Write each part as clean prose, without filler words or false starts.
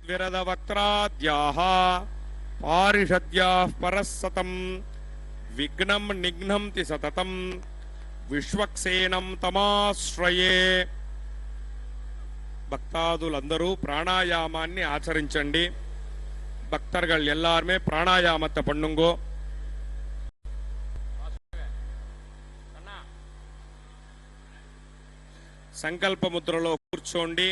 विरदवक्त्राद्याः पारिषद्याः परस्सतं विघ्नं निघ्नन्ति सततं విశ్వక్సేనం తమాశ్రయే. భక్తాదులందరూ ప్రాణాయామాన్ని ఆచరించండి. భక్తர்கள் எல்லாருமே ప్రాణాయామத்தை பண்ணுங்கோ. సంకల్ప ముద్రలో కూర్చోండి.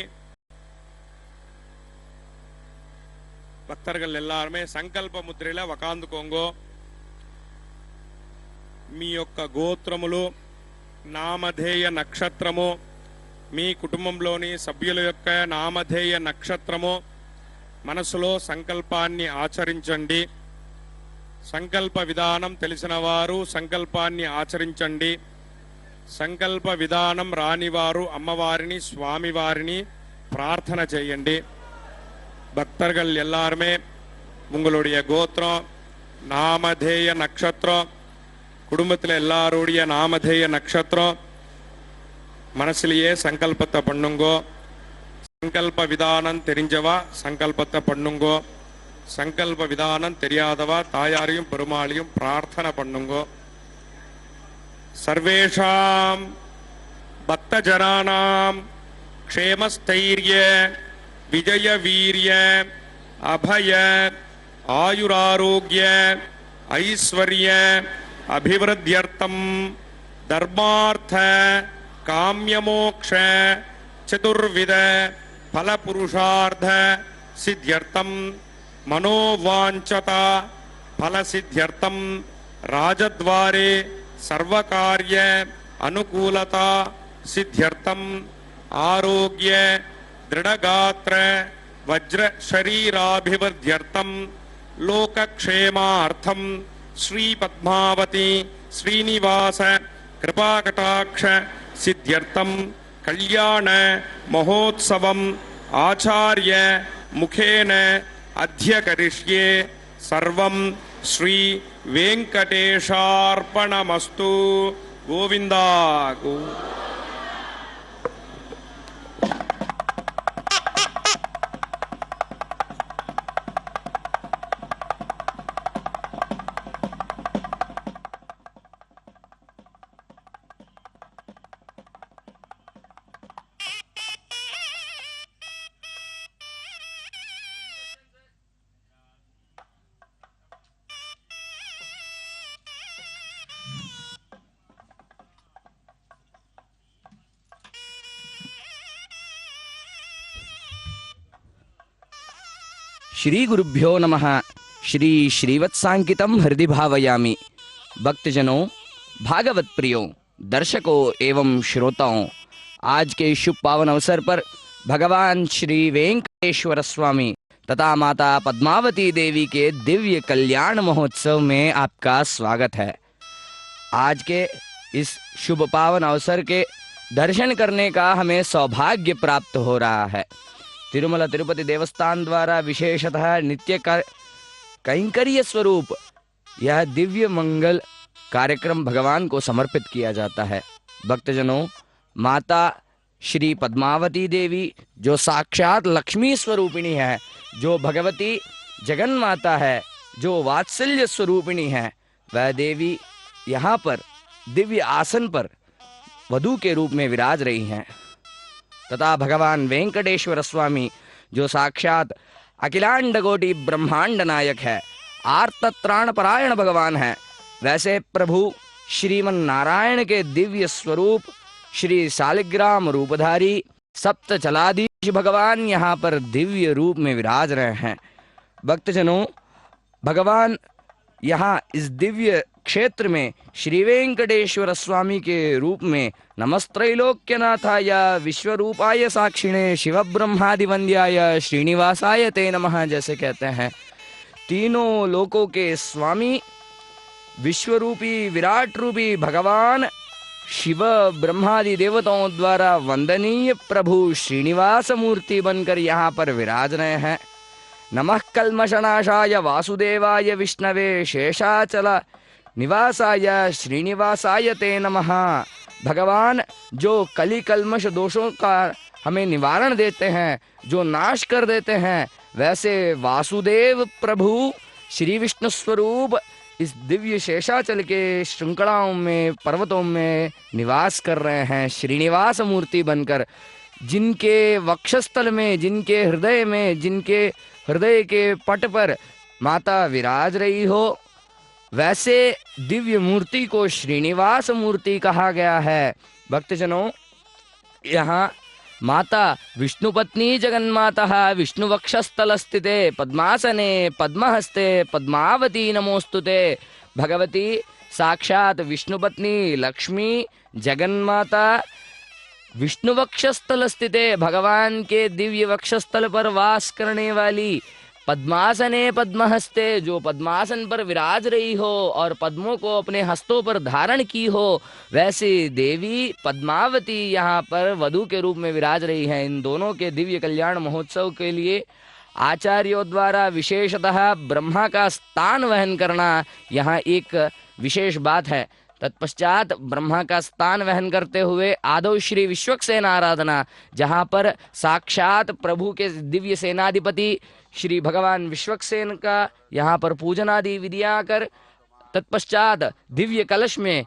భక్తர்கள் எல்லாருமே సంకల్ప ముద్రలో వకాందుకోంగో. మీ యొక్క గోత్రములు, నామధేయ నక్షత్రము, మీ కుటుంబంలోని సభ్యుల యొక్క నామధేయ నక్షత్రము మనసులో సంకల్పాన్ని ఆచరించండి. సంకల్ప విధానం తెలిసిన వారు సంకల్పాన్ని ఆచరించండి. సంకల్ప విధానం రానివారు అమ్మవారిని, స్వామివారిని ప్రార్థన చేయండి. భక్తர்கள் எல்லாருமே உங்களுடைய கோத்திரம், நாமதேய நட்சத்திரம், குடும்பத்தில் எல்லாருடைய நாமதேய நட்சத்திரம் மனசுலயே சங்கல்பத்தை பண்ணுங்கோ. சங்கல்ப விதானம் தெரிஞ்சவா சங்கல்பத்தை பண்ணுங்கோ. சங்கல்ப விதானம் தெரியாதவா தாயாரையும் பெருமாளையும் பிரார்த்தனை பண்ணுங்கோ. சர்வேஷாம் பக்தஜனானாம் க்ஷேமஸ்தைர்ய விஜய வீரிய அபய ஆயுராரோக்கிய ஐஸ்வர்ய अभिवृद्ध्यर्थम धर्मार्थ काम्यमोक्ष चतुर्विध फल पुरुषार्थ सिद्ध्यर्थम मनोवांछता फल सिद्ध्यर्थम राजद्वारे सर्वकार्य अनुकूलता सिद्ध्यर्थम आरोग्य दृढ़गात्र वज्र शरीराभिवृद्ध्यर्थम लोकक्षेमार्थम श्री पद्मावती श्रीनिवास कृपाकटाक्ष सिद्ध्यर्थम कल्याण महोत्सवम आचार्य मुखेन अद्य करिष्ये सर्वं श्री वेंकटेशार्पणमस्तु. गोविंदा गो. श्री गुरुभ्यो नमः. श्री श्रीवत्सांकितम हृदि भावयामि. भक्तजनों, भागवत प्रियों, दर्शकों एवं श्रोताओं, आज के शुभ पावन अवसर पर भगवान श्री वेंकटेश्वर स्वामी तथा माता पद्मावती देवी के दिव्य कल्याण महोत्सव में आपका स्वागत है. आज के इस शुभ पावन अवसर के दर्शन करने का हमें सौभाग्य प्राप्त हो रहा है. तिरुमला तिरुपति देवस्थान द्वारा विशेषतः नित्य कैंकर्य स्वरूप यह दिव्य मंगल कार्यक्रम भगवान को समर्पित किया जाता है. भक्तजनों, माता श्री पद्मावती देवी जो साक्षात लक्ष्मी स्वरूपिणी है, जो भगवती जगन माता है, जो वात्सल्य स्वरूपिणी है, वह देवी यहाँ पर दिव्य आसन पर वधू के रूप में विराज रही हैं. तथा भगवान वेंकटेश्वर स्वामी जो साक्षात अखिलांड कोटि ब्रह्मांड नायक है, आर्तत्राण परायण भगवान है, वैसे प्रभु श्रीमन नारायण के दिव्य स्वरूप श्री शालिग्राम रूपधारी सप्त चलाधीश भगवान यहाँ पर दिव्य रूप में विराज रहे हैं. भक्तजनों, भगवान यहाँ इस दिव्य क्षेत्र में श्री वेंकटेश्वर स्वामी के रूप में नमस्त्रैलोक्यनाथाय विश्वरूपाय साक्षिणे शिव ब्रह्मादि वंद्याय श्रीनिवासाय ते नमः जैसे कहते हैं. तीनों लोकों के स्वामी विश्वरूपी विराट रूपी भगवान शिव ब्रह्मादि देवताओं द्वारा वंदनीय प्रभु श्रीनिवास मूर्ति बनकर यहाँ पर विराज रहे हैं. नमः कल्मषनाशाय वासुदेवाय विष्णवे शेषाचल निवासाय श्रीनिवासाय ते नमः. भगवान जो कली कल्मष दोषों का हमें निवारण देते हैं, जो नाश कर देते हैं, वैसे वासुदेव प्रभु श्री विष्णु स्वरूप इस दिव्य शेषाचल के श्रृंखलाओं में, पर्वतों में निवास कर रहे हैं, श्रीनिवास मूर्ति बनकर। जिनके वक्षस्थल में, जिनके हृदय में, जिनके हृदय के पट पर माता विराज रही हो, वैसे दिव्य मूर्ति को श्रीनिवास मूर्ति कहा गया है। भक्तजनों, यहाँ माता विष्णुपत्नी जगन्माता विष्णुवक्षस्थल स्थिते पद्मासने पद्महस्ते पद्मावती नमोस्तुते। भगवती साक्षात विष्णुपत्नी लक्ष्मी जगन्माता विष्णुवक्षस्थल स्थिते, भगवान के दिव्य वक्षस्थल पर वास करने वाली, पद्मासने पद्महस्ते, जो पद्मासन पर विराज रही हो और पद्मों को अपने हस्तों पर धारण की हो, वैसे देवी पद्मावती यहाँ पर वधू के रूप में विराज रही हैं। इन दोनों के दिव्य कल्याण महोत्सव के लिए आचार्यों द्वारा विशेषतः ब्रह्मा का स्थान वहन करना यहाँ एक विशेष बात है। तत्पश्चात ब्रह्मा का स्थान वहन करते हुए आदौ श्री विश्वक्सेन आराधना, जहाँ पर साक्षात प्रभु के दिव्य सेनाधिपति श्री भगवान विश्वक्सेन का यहाँ पर पूजन आदि विधियां कर, तत्पश्चात दिव्य कलश में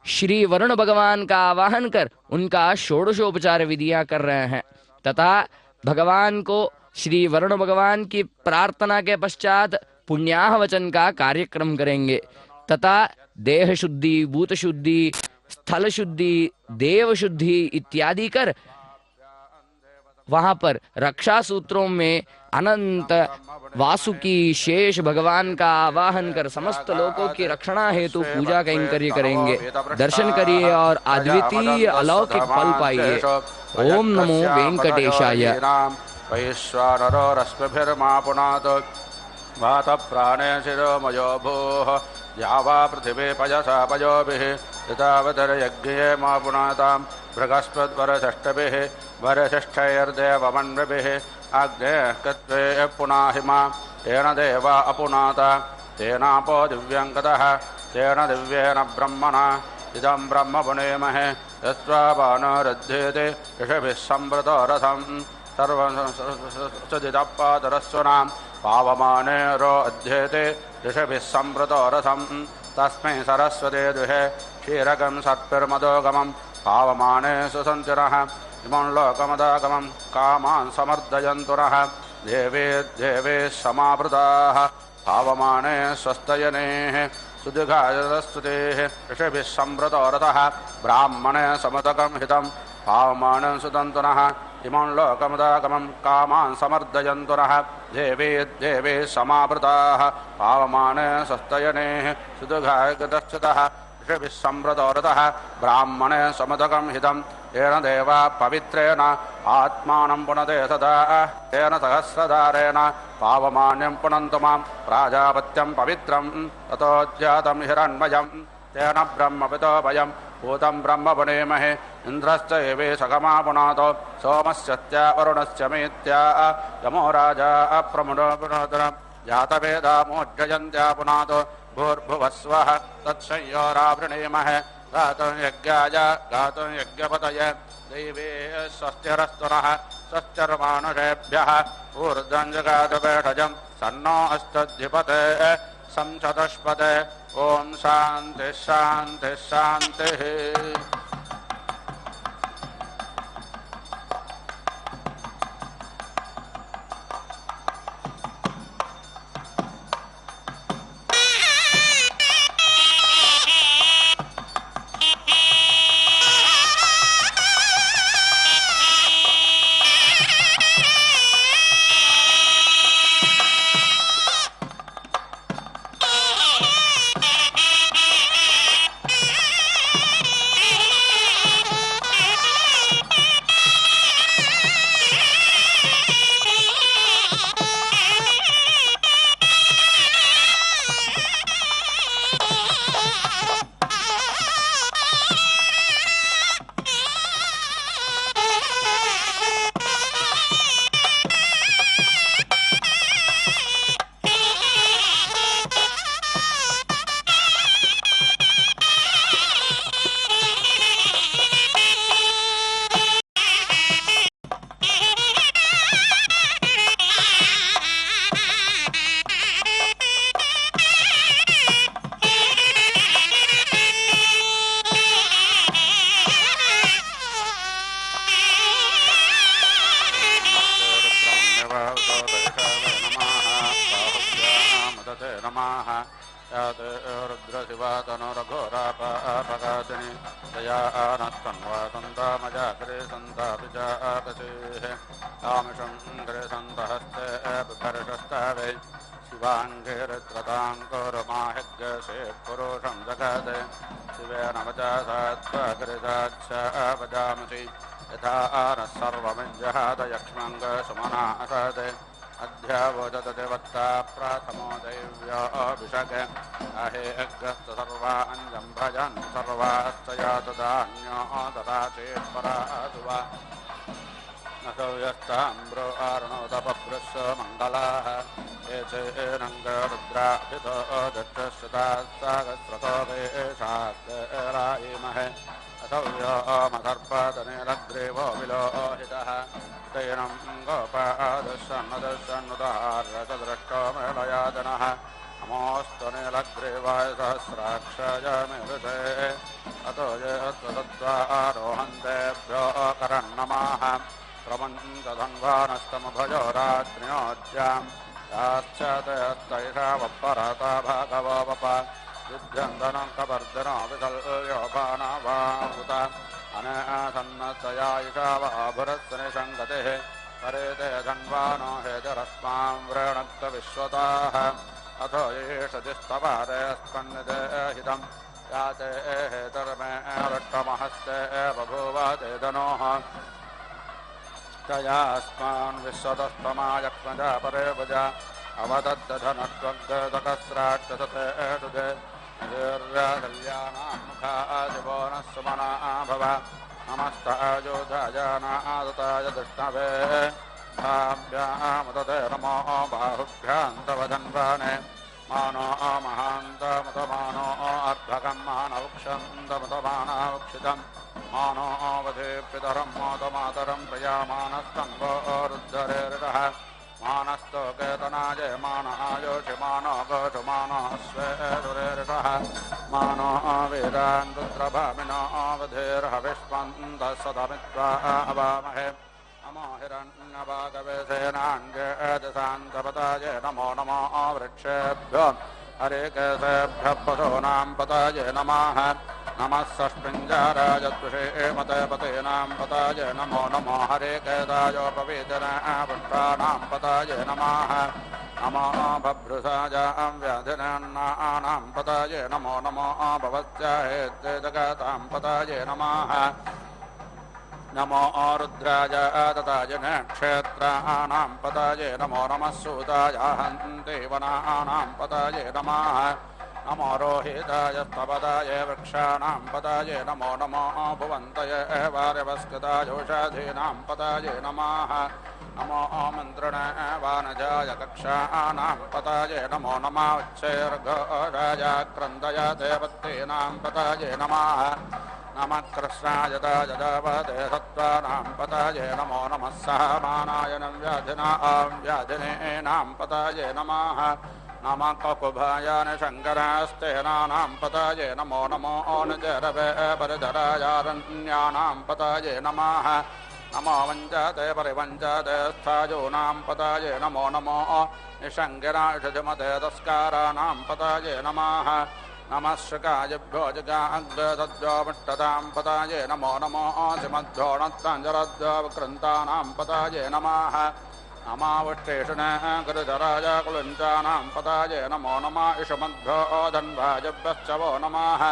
श्री वरुण भगवान का आवाहन कर उनका षोडशोपचार विधियां कर रहे हैं, तथा भगवान को श्री वरुण भगवान की प्रार्थना के पश्चात पुण्याह वचन का कार्यक्रम करेंगे, तथा देह शुद्धि, भूत शुद्धि, स्थल शुद्धि, देव शुद्धि इत्यादि कर वहां पर रक्षा सूत्रों में अनंत वासुकी शेष भगवान का आवाहन कर समस्त लोकों की रक्षणा हेतु पूजा कैंकर्य करेंगे। दर्शन करिए और अद्वितीय अलौकिक फल पाइए। ओम नमो वेंकटेशाय। वैश्वानरो रश्मिभिर्मा पुनात् वात प्राणे शिरोमयो भूः यावा पृथिवी पयसा पयोभिः ऋतावतर्यज्ञे मा पुनातां बृहस्पतिवरषष्ठभिः वरषष्ठैर्देवमन्विभिः अग्नेः कत्वे पुनाहिमा तेन देवा अपुनाता तेनापो दिव्यं गतः तेन दिव्येन ब्रह्मणा इदं ब्रह्म पुनेमहे यस्वापानरुध्येते ऋषभिः संवृतो रथं सर्वसदिदपादरस्वनां पावमाने रो अध्येते ऋषभिः संवृतो रथं तस्मै सरस्वते दुहे क्षीरकं सर्पिर्मदोगमं पावमाने सुसञ्चिनः इमं लोकमदागमं कामान् समर्दयन्तु नः देवे देवे समावृताः पावमाने स्वस्तयनेः सुदीर्घायुस्तुतेः ऋषभिः संवृतो रथः ब्राह्मणे समतकं हितं पावमानं सुदन्तु नः इमं लोकमदागमं कामान् समर्दयन्तु नः देवे देवे समावृताः पावमाने स्वस्तयनेः सुदीर्घायुस्तुतः ऋषभिः संवृतो रथः ब्राह्मणे समतकं हितं येन देवा पवित्रेण आत्मानं पुनते सदा तेन सहस्रधारेण पावमान्यं पुनन्तु मां प्राजापत्यं पवित्रं ततोज्जातं हिरण्मयं तेन ब्रह्मपितो भयं भूतं ब्रह्म पुनेमहे इन्द्रश्च एवे सखमा पुनातो सोमस्यत्या वरुणस्य मेत्या यमो राजा अप्रमुदो पुनोदरं जातवेदामोज्जयन्त्या पुनातो भूर्भुवस्वः तत्संयोरावृणीमहे गातुं यज्ञाय गातुं यज्ञपतये दैवे स्वस्तिरस्तु नः स्वस्तिर्मानुषेभ्यः ऊर्ध्वं जगातुपेषजं सन्नो अस्तद्धिपते संसदस्पते ओम शांति शांति शांति। ते नमः याते रुद्रशिवातनुरघोरापकाशिनि दया नस्तन्वासन्तामजाग्रे सन्तापिजाकसेः तामिषं ग्रे सन्तहस्ते बिभर्षस्तावे शिवाङ्गे रुद्रताङ्कुरुमाहिग्यसे पुरुषं जगते शिवेन वचासात्वकृताच्छापजामसि यथा नः सर्वमिञ्जहात यक्ष्मङ्गसुमनासते अध्यावोदते वत्ता प्राथमो दैव्याभिषक अहे अग्रस्त सर्वाञ्जं भजन् सर्वास्तया तदान्यो तदा चेत्परासुवा न सौयस्ताम्रो अर्णोदपभृश्च मङ्गलाः एचेनङ्गरुद्राभितो दक्षश्रुतास्तागस्रतो वेशाग्रायिमहे असौव्योमसर्पतनिलग्रीवो विलोहितः तैनं गोपादशन्नदशन्नुदारसदृष्टो मेलयातनः नमोऽस्तु नीलग्रीवाय सहस्राक्षाय मेलुते अतो ये तद्वारोहन्तेभ्यो करन्नमाः प्रमञ्चधन्वानस्तमभजो रात्र्योज्याम् याश्चतैषा वपरता भागवो वप युध्यन्दनं कवर्धनो विकल्योपानवाहुत अनेसन्नतया इषा वाभुरस्य निषङ्गतिः परेते धन्वानो हेजरस्मां वृणक्त विश्वताः अथो येषदिस्तवारे स्पन्निते हितं याते हेतर्मे रट्टमहस्ते बभूव ते धनोः तयास्मान् विश्वतस्तमायक्ष्मजा परे भुजा अवदत्तधनत्वग्धकस्राट्टसते एषुजे निर्याकल्याणान्मुखादिवो नः सुमना भव नमस्तायोधायानादताय दुष्णवे भाभ्यामुदते नमो बाहुभ्यां तव धन्वाने मानो महान्तमुतमानो अर्भकं मानवक्षन्तमुतमानावक्षितम् मानो अवधे पितरं मोदमातरं प्रयामानस्तम्भो रुद्धरेरितः मानस्तो केतनाय मान आयोषि मानो गोषुमानो स्वेरुरेरितः मानो वेदान् रुद्रभामिनो अवधेर्हविष्पन्तः सदमित्वा अवामहे नमो हिरण्यभागवे सेनाङ्गेजसान्तपताय नमो नमो वृक्षेभ्यो हरिकेशेभ्यः पशूनां पताय नमः नमः षष्पिञ्जाराय तुषेमते पतीनां पताय नमो नमो हरिकेतायोपवीतनापुष्टानां पताय नमः नमो बभ्रुषायां व्याधिनान्नानां पताय नमो नमो भवत्याहेत्ते जगतां पताय नमः नमो रुद्राय ददाय नक्षत्राणां पताय नमो नमः सूताय हन्ते वनानां पताय नमः नमो रोहिताय स्तपदाय वृक्षाणां पताय नमो नमो भुवन्तय वार्यवस्कृताय औषधीनां पताय नमः नमो मन्त्रणाय वानजाय कक्षाणां पताय नमो नमः उच्चैर्घोराय क्रन्दय देवतीनां पताय नमः नमः कृष्णाय दावदे सत्त्वानां पताय नमो नमः सहमानाय व्याधिनीनां पताय नमः नमः ककुभाय शङ्करास्तेनानां पताय नमो नमो अनुजरवे परिधरायारण्यानां पताय नमः नमो वञ्चते परिवञ्चते स्थायूनां पताय नमो नमो निषङ्गिराषुमते तस्काराणां पताय नमः नमः शुकायभ्यो जगाग्रसद्भ्यो मुट्टतां पताय नमो नमो सिमद्भ्यो नत्ताञ्जलद्भ्यो विकृन्तानां पताय नमः नमावष्टेषुणः गुरुधराय कुलुञ्चानां पताय नमो नमः इषुमद्भ्यो धन्वाजभ्यश्च वो नमः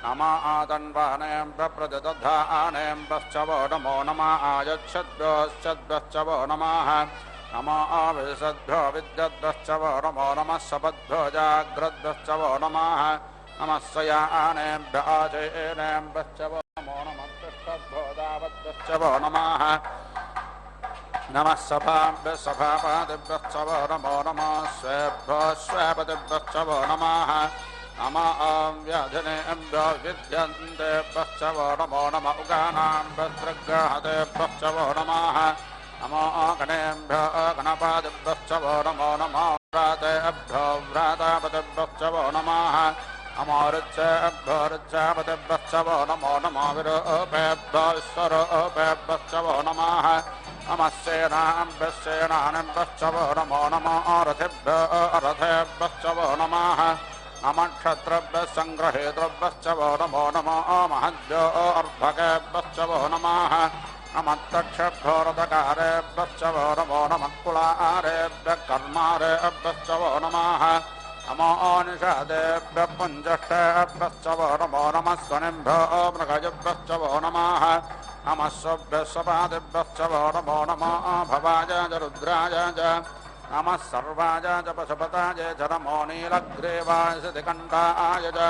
नमः आतन्वानेभ्यः प्रजदधानेभ्यश्च वो नमो नमः आयच्छद्भ्योश्चद्भ्यश्च वो नमः नमो आविशद्भ्यो विद्यद्भ्यश्च वो नमो नमः सपद्भ्यो जाग्रद्भ्यश्च वो नमः नमः सयानेभ्य आचेनेभ्यश्च वो नमो नमः तिष्ठद्भ्यो दावद्भ्यश्च वो नमः नमः सभाभ्यः सभापादिभ्यश्च वो नमो नमः स्वेभ्यो स्वेपतिभ्यश्च वो नमः नमः व्याधिनेभ्यो विद्यन्तेभ्यश्च वो नमो नमः उगानां वस्त्रग्राहतेभ्यश्च वो नमः नमो गणेभ्यो गणपादिभ्यश्च वो नमो नमः व्रातेभ्यो व्रातापतिभ्यश्च वो नमः नमो ऋच्छेभ्यो ऋच्छापतिभ्यश्च वो नमो नमः विरूपेभ्यो विश्वरूपेभ्यश्च वो नमः नमः सेनाभ्यो सेनानिभ्यश्च वो नमो नमः रथिभ्यः रथेभ्यश्च वो नमः नमः क्षत्रेभ्यः सङ्ग्रहेतृभ्यश्च वो नमो नमः महद्भ्यो अर्भकेभ्यश्च वो नमः नमः तक्षभ्यो रथकारेभ्यश्च वो नमो नमः कुलारेभ्यः कर्मारेभ्यश्च वो नमः नमो निषादेभ्यः पुञ्जष्टेभ्यश्च वो नमो नमः स्वनिभ्यो मृगजभ्यश्च वो नमः नमः स्वभ्यः स्वपादिभ्यश्च वो नमो नमः भवाय च रुद्राय च नमः सर्वाय च पशुपताय च नमो नीलग्रीवाय सिद्धिकण्ठाय च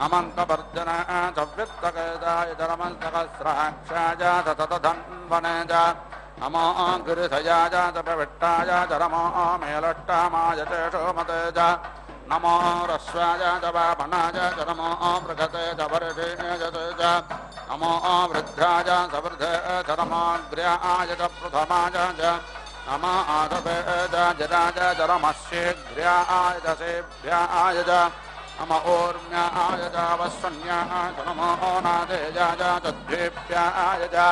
अमङ्कवर्धनाय च वित्तकेदाय च नमः सहस्राक्षाय च ततधन्वने च नमो गिरिधयाय च प्रविष्टाय च नमो मेलट्टामाय च शोमते च नमो रस्वाय च वामनाय च नमो मृगते च वर्षे च नमो वृद्धाय च वृद्धे च नमोऽग्र्याय च प्रथमाय च नमो आदवे च जराय च नमः शीघ्र्याय च सेभ्याय च नमो ऊर्म्याय च वस्वन्याय च नमो नादेयाय च द्वेभ्याय च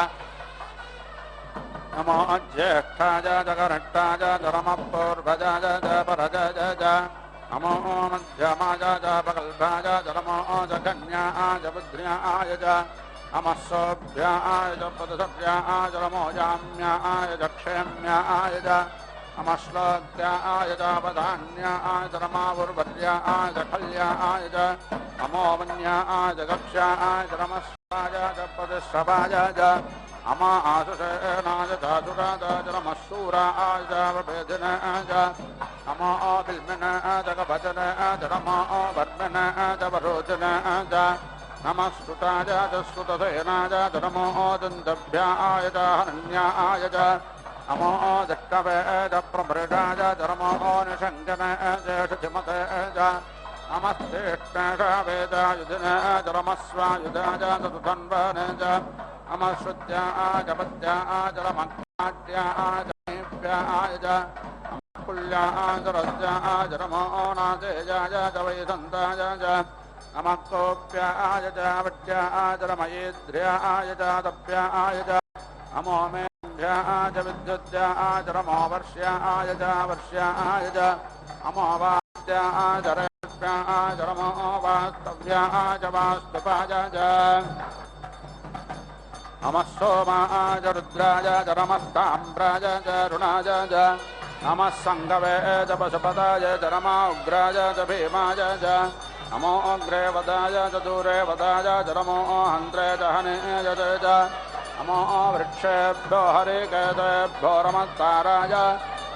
नमो ज्येष्ठाय च कनिष्ठाय च नमः पूर्वजाय च परजाय च नमो मध्यमाय च प्रगल्भाय च नमो च कन्याय च बुद्ध्याय च नमः सोऽभ्याय च पदसभ्याय च नमो जाम्याय च क्षेम्याय च नमः श्लोक्याय च वधान्याय च नमावुर्वर्याय च कल्याय च नमो वन्याय च गक्ष्याय च नमः स्वाय च पदश्रवाय च नमो आशुषेणाय च चुराय च नमः शूराय च प्रभेदिनाय च नमो बिल्मिनाय च कवचनाय च नमो वर्मिनाय च वरोचनाय च नमः श्रुताय च श्रुतसेनाय च नमो दन्तभ्याय च हनन्याय च नमो दष्टवे च प्रभृताय च नमो निषङ्गनाय च शुचिमते च नमस्तेष्टावे च युधिनाय च नमः स्वायुधाय च सुधन्वने च नमः श्रुत्याय च पद्याय च नमः काट्याय च मेभ्याय च कुल्याय च रस्याय च नमो नादेयाय च वैसन्ताय च नमः कोप्याय च वट्याय च नमयेद्र्याय च तप्याय च नमो मेभ्याय च विद्युत्याय च नमो वर्ष्याय च वर्ष्याय च नमो वात्याय च रेष्म्याय च नमो वास्तव्याय च वास्तुपाय च नमः सोमाय च रुद्राय च नमस्ताम्राय च रुणाय च नमः सङ्गवे च पशुपताय च नमः उग्राय च भीमाय च नमो अग्रे वदाय च दूरे वदाय च नमो हन्त्रे च हनेय च नमो वृक्षेभ्यो हरिकेतेभ्यो नमस्काराय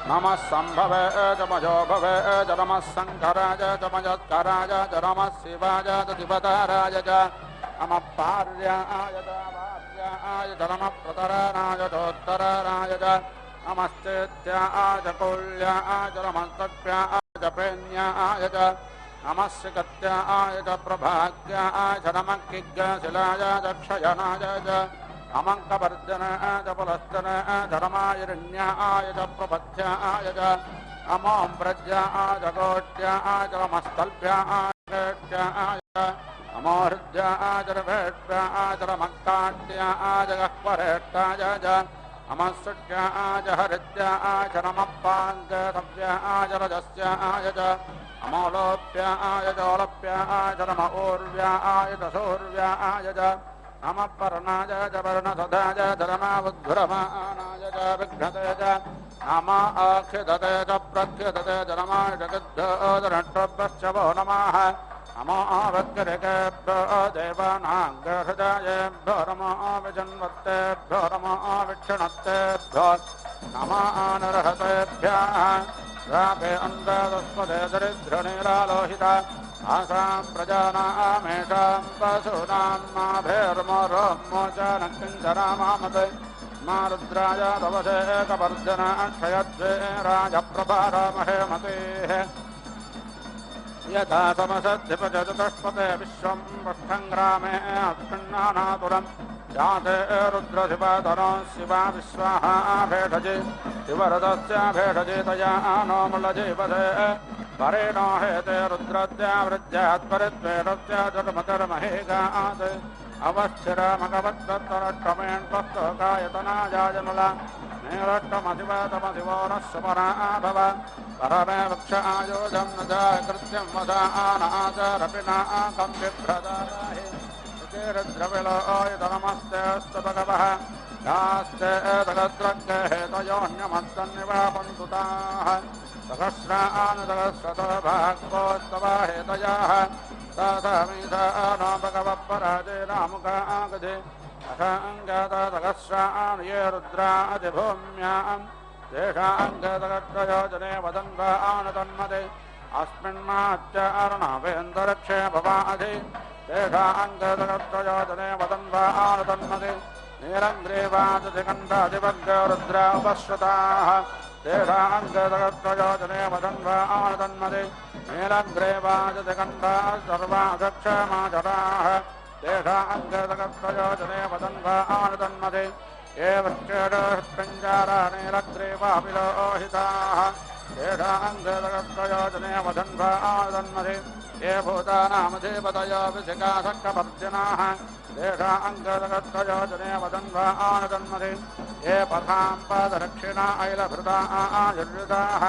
नमः सम्भवे च मजोभवे च नमः शङ्कराय च मजत्कराय च नमः शिवाय च दिवताराय च नमः पार्याय च वार्याय च नमः प्रतराणाय चोत्तराणाय च नमश्चेत्याय च कौल्याय च नमः सत्याय च प्रेण्याय च नमः श्रीकत्याय च प्रभाग्याय च नमः किग्गशिलाय च क्षयनाय च नमः कवर्धनाय च पुलस्तनाय च नमायिरण्याय च प्रपथ्याय च नमो व्रज्याय च कोट्याय च नमस्तल्भ्याय केट्याय च नमो हृद्याय च रभेट्याय च नमः काट्याय च गह्वरेट्टाय च नमः सुट्याय च हरिद्याय च नमः पाङ्गतव्याय च रजस्याय च नमो लोप्याय च लोप्याय च नमः ऊर्व्याय च शूर्व्याय च नमः पर्णाय च पर्णसदाय च नमः उद्भ्रमाणाय च विघ्नते च नमः अक्षितते च प्रक्षितते च नमः जगद्धोदरट्टभ्यश्च वो नमः नमो वक्रेभ्यो देवानां गृहृदायेभ्यो नमो विजन्वत्तेभ्यो नमो विक्षणत्तेभ्यो नमः नरहतेभ्यः राभे अन्धस्पदे दरिद्रनीलालोहिता आसां प्रजानामेषां पशूनां माभेर्मोरोमोचनकिञ्जरामामते मारुद्राय तवसे एकवर्धन क्षयद्वे राजप्रभारामहेमतेः यथा समसद्धिपचतुष्पते विश्वं पष्ठङ्ग्रामे अस्मिन्नानातुरं जाते रुद्रशिवधनो शिवा विश्वाहा भेषजे शिवरथस्य भेषजे तया नो मल्लजीवसे परेणो हेते रुद्रस्य वृद्ध्यात्परित्वेरस्य जन्मकर्महेगात् अवस्थिरमगवत्तरक्षमेण्पस्तकायतनाजायनुला नीरष्टमशिवतमशिवो नः सुपरा भव परमे वृक्ष आयोजं न च कृत्यं वसा आनाचारपिनाकं बिभ्रदाहि रुद्रविलोयित नमस्तेऽस्तु भगवः यास्ते तगद्रग्हेतयोऽन्यमस्तन्निवापन्तु ताः सहस्रानुसहस्रतो भाग्योस्तवा हेतयाः तथमिधानो भगवः पराजेनामुखागधे अथाङ्गतसहस्रान् ये रुद्रादिभूम्याम् तेषाङ्गतगत्रयोजने वदन्वान् तन्मते अस्मिन्माच्चारणवेन्दरक्षे भवाधि तेषाङ्गतगत्रयोजने वदन्वान् तन्मते नीलङ्ग्रीवादिकण्ठादिवर्गो रुद्रा उपश्रुताः तेषाङ्गतगत्रयोजने वदन्वान् तन्मते नीलङ्ग्रीवादिकण्ठा सर्वाधक्षमाचराः तेषाङ्गतगत्रयोजने वदन्वान् तन्मते ये वृक्षेणः नीलग्रीवाभिलोहिताः तेषाङ्गतगत्रयोजने वदन्वान् तन्मते ये भूतानामधिपतयो विशिखासक्तपर्जनाः तेषाङ्गतगत्रयोजने वदन्वान् तन्मते ये पथां पादरक्षिणा ऐलभृताः आयुर्युताः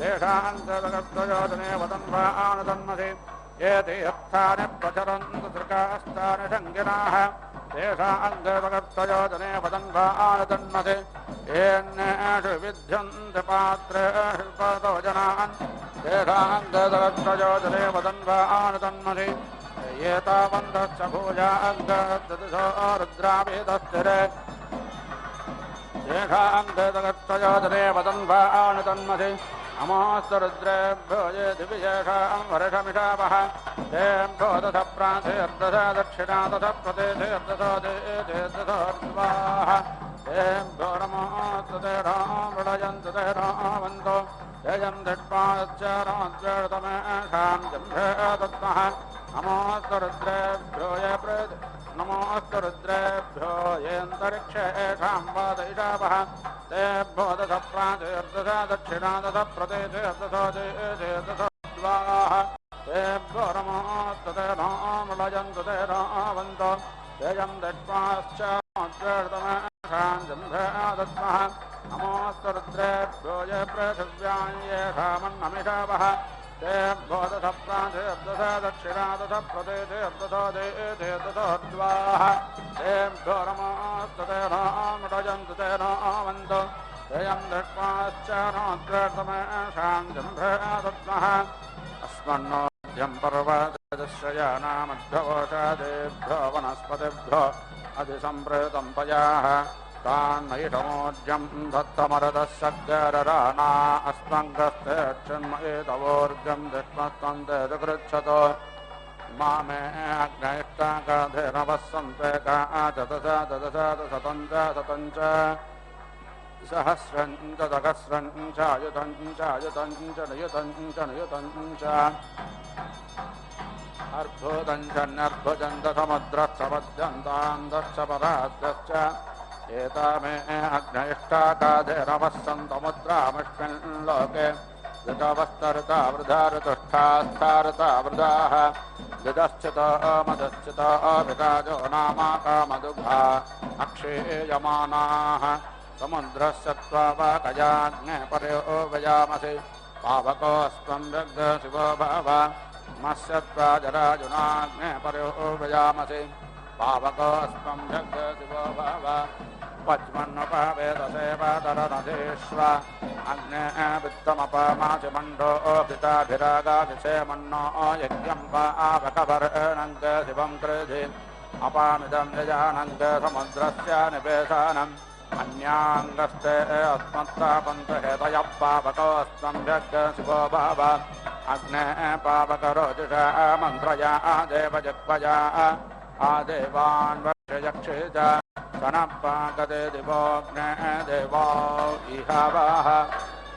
तेषाङ्गतगत्रयोजने वदन्वान् तन्मते ये तीर्थानि प्रचरन्तु त्रिकास्तानि शङ्गिनाः तेषाङ्गतगत्रयोजने वदन्वान् तन्मते येऽन्येषु विद्यन्ते पात्रेषु पतोजनान् तेषाङ्गतगत्रयोजने वदन्वान् तन्मते ये तावन्तश्च भूयाङ्गददिशो रुद्राभिधस्थिरे तेषाङ्गतगत्रयोजने वदन्वान् तन्मते नमोऽस्तु रुद्रेभ्यो ये दिविशेषां वर्षमिषावः तेभ्यो दश प्राचेर्दश दक्षिणा दश प्रदेशेर्दशो देशेर्दशोर्ध्वाः तेभ्यो नमोऽस्तु ते मृडयन्तु ते रावन्तो जयं दिट्पाच्चाराद्वेतमेषां जम्भे दद्मः नमोऽस्तु रुद्रेभ्यो ये नमोऽस्तु रुद्रेभ्यो येऽन्तरिक्षे येषां वादयिषावः तेभ्यो दश प्राचेर्दश दक्षिणा दश प्रदेशेर्दशो देशेर्दशोर्ध्वाः तेभ्यो नमोऽस्तु ते मृडयन्तु ते रावन्तो जयं दिट्पाच्चाराद्वेतमेषां जम्भे दद्मः नमोऽस्तु रुद्रेभ्यो ये पृथिव्यां येषामन्नमिषावः तेभ्यो दश प्राचेर्दश दक्षिणा दश प्रदेशेर्दशो देशेर्दशोर्ध्वाः तेभ्यो नमोऽस्तु ते मृडयन्तु ते रावन्तो जयं दिट्पाच्चाराद्वेतमेषां जम्भे दद्मः अस्मन्नोऽध्यं पर्वतदश्रयानामध्वोषादेभ्यो वनस्पतिभ्यो अधिसम्प्रेतं पयाः तान्नैषमोऽध्यं दत्तमरदः सद्गरराणा अस्मङ्गस्तेक्षन्मयेतवोर्गं दिष्मस्तं ते सुकृच्छतो मामे अग्नैष्टाकाधेनवस्सन्ते काचतशतं च शतं च सहस्रं च सहस्रं चायुतं चायुतं च नियुतं च नियुतं च अर्भुतं च न्यर्भुजं च समुद्रश्च पराद्यश्च एतामे अग्नैष्टाकाधेनवस्सन्तमुद्रामस्मिन् लोके ऋतवस्तऋता वृधा ऋतुष्ठास्थाऋता वृधाः ऋतश्चितो मधुश्चितो विकाजो नामाकामदुघा अक्षेयमानाः समुद्रस्य त्वावाकयाग्ने पर्यो वयामसि पावकोऽस्त्वं व्यग्रशिवो भव मस्य त्वाजराजुनाग्ने पर्यो वयामसि पावकोऽस्त्वं व्यग्रशिवो भव पच्मन्नुपवेदसेवादरनधीष्व अग्ने वित्तमपमासि मण्डो पिताभिरागाभिषेमन्नो यज्ञं पावकवर्णङ्क शिवं कृधि अपामिदं यजानङ्क समुद्रस्य निपेशानम् अन्याङ्गस्ते अस्मत्तापन्तहेतयः पावकोऽस्त्वं व्यग्रशिवो भव अग्ने पावकरोजुषा मन्त्रया देवजग्वया आदेवान् वर्षयक्षे च सनपाकते दिवोऽग्ने देवो इहावाः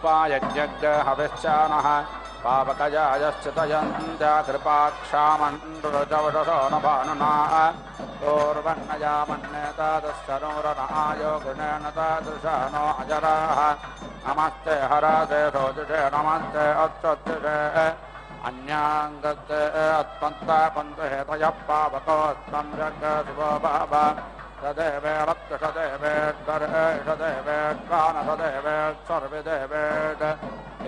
पायज्ञहविश्चानः पावकजायश्चितयन्त्या कृपाक्षामण्डुरजवशो न भानुनाः तोर्वण्णया मन्येतादश्चनूरनायो गुणेन तादृशा नो अजराः नमस्ते हरासे सोजुषे नमस्ते अच्युजुषे अन्याङ्गते अस्मत्तापन्तु हेतयः पावकोऽस्त्वं व्यग्रशिवो भव सदेवेद्वर्षदेवेद्वानसदेवेत्सर्वदेवेद्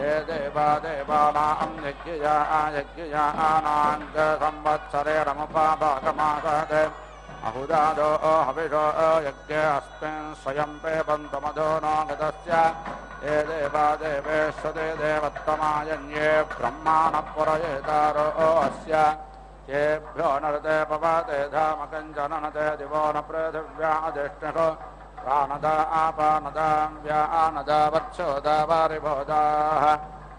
ये देवा देवानां यज्ञयानां संवत्सरेणमुपाभागमासत् अहुदादो हविषो यज्ञ अस्मिन् स्वयं पेबन्तमधो नो गतस्य ये देवा देवेश्वते देवत्तमायन्ये ब्रह्माणपुरयेतारो अस्य येभ्यो नरते पवते धामकञ्चननते दिवो न पृथिव्या अधिष्ठितो प्राणदा आपानदां व्यानदा वत्सोदा वारिभोदाः